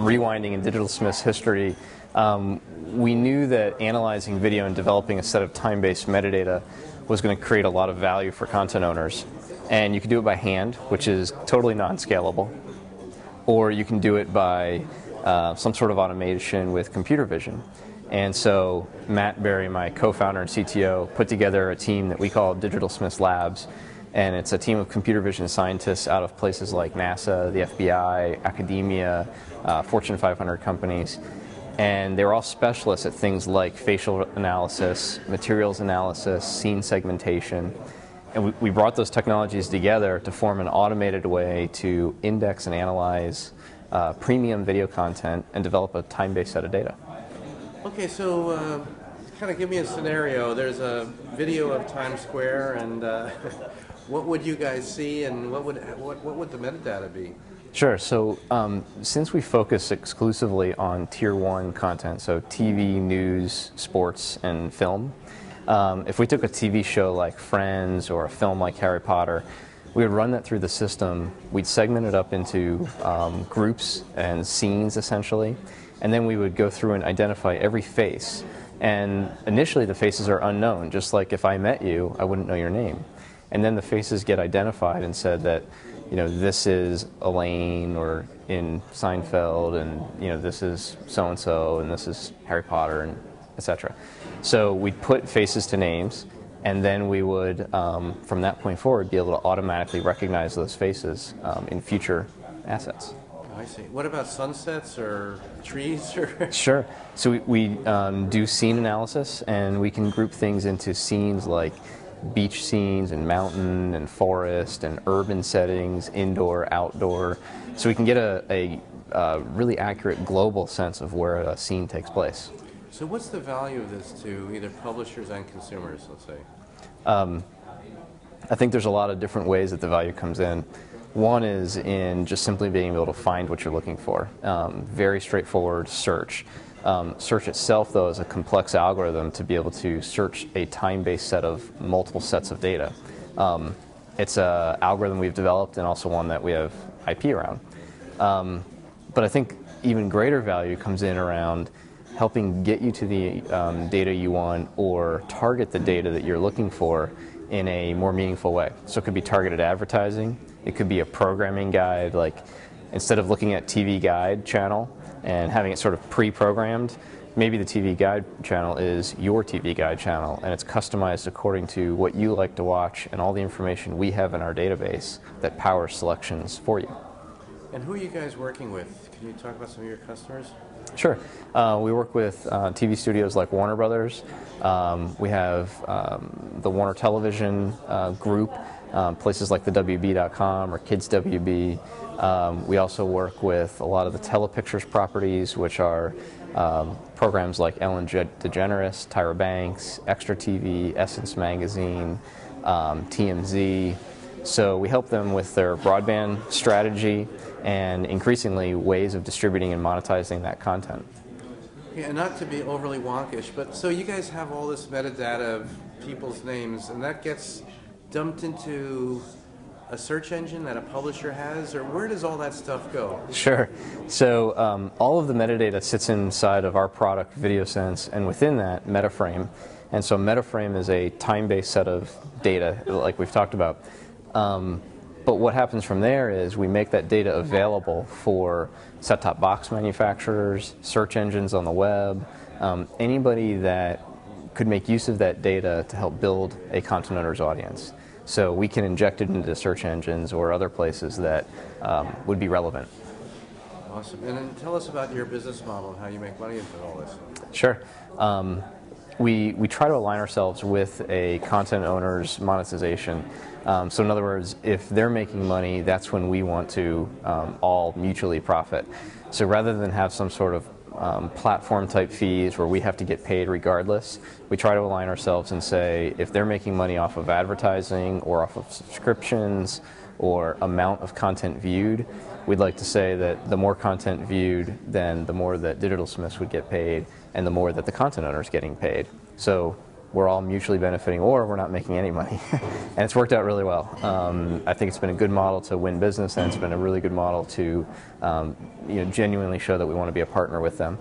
rewinding in DigitalSmiths history, we knew that analyzing video and developing a set of time-based metadata was going to create a lot of value for content owners. And you can do it by hand, which is totally non-scalable, or you can do it by some sort of automation with computer vision. And so Matt Berry, my co-founder and CTO, put together a team that we call DigitalSmiths Labs. And it's a team of computer vision scientists out of places like NASA, the FBI, academia, Fortune 500 companies. And they were all specialists at things like facial analysis, materials analysis, scene segmentation. And we brought those technologies together to form an automated way to index and analyze premium video content and develop a time-based set of data. Okay, so kind of give me a scenario. There's a video of Times Square, and what would you guys see, and what would the metadata be? Sure. So since we focus exclusively on Tier 1 content, so TV, news, sports, and film, if we took a TV show like Friends or a film like Harry Potter, we would run that through the system. We'd segment it up into groups and scenes, essentially, and then we would go through and identify every face. And initially, the faces are unknown. Just like if I met you, I wouldn't know your name. And then the faces get identified and said that, you know, this is Elaine or in Seinfeld, and you know, this is so-and-so, and this is Harry Potter, and etc. So we'd put faces to names, and then we would, from that point forward, be able to automatically recognize those faces in future assets. Oh, I see. What about sunsets or trees? Sure. So we do scene analysis, and we can group things into scenes like beach scenes and mountain and forest and urban settings, indoor, outdoor. So we can get a really accurate global sense of where a scene takes place. So what's the value of this to either publishers and consumers, let's say? I think there's a lot of different ways that the value comes in. One is in just simply being able to find what you're looking for. Very straightforward search. Search itself, though, is a complex algorithm to be able to search a time-based set of multiple sets of data. It's an algorithm we've developed and also one that we have IP around. But I think even greater value comes in around helping get you to the data you want or target the data that you're looking for in a more meaningful way. So it could be targeted advertising. It could be a programming guide, like instead of looking at TV Guide channel and having it sort of pre-programmed, maybe the TV Guide channel is your TV Guide channel, and it's customized according to what you like to watch and all the information we have in our database that powers selections for you. And who are you guys working with? Can you talk about some of your customers? Sure. We work with TV studios like Warner Brothers. We have the Warner Television group, places like the WB.com or Kids WB. We also work with a lot of the Telepictures properties, which are programs like Ellen DeGeneres, Tyra Banks, Extra TV, Essence Magazine, TMZ. So we help them with their broadband strategy and increasingly ways of distributing and monetizing that content. Yeah, not to be overly wonkish, but so you guys have all this metadata of people's names, and that gets dumped into a search engine that a publisher has, or where does all that stuff go? Sure. So all of the metadata sits inside of our product, VideoSense, and within that, MetaFrame. And so MetaFrame is a time-based set of data, like we've talked about. But what happens from there is we make that data available for set-top box manufacturers, search engines on the web, anybody that could make use of that data to help build a content owner's audience. So we can inject it into search engines or other places that would be relevant. Awesome. And then tell us about your business model and how you make money with all this. Sure. We try to align ourselves with a content owner's monetization. So in other words, if they're making money, that's when we want to all mutually profit. So rather than have some sort of platform type fees where we have to get paid regardless, we try to align ourselves and say if they're making money off of advertising or off of subscriptions or amount of content viewed, we'd like to say that the more content viewed, then the more that DigitalSmiths would get paid and the more that the content owner is getting paid. So we're all mutually benefiting, or we're not making any money. And it's worked out really well. I think it's been a good model to win business, and it's been a really good model to genuinely show that we want to be a partner with them.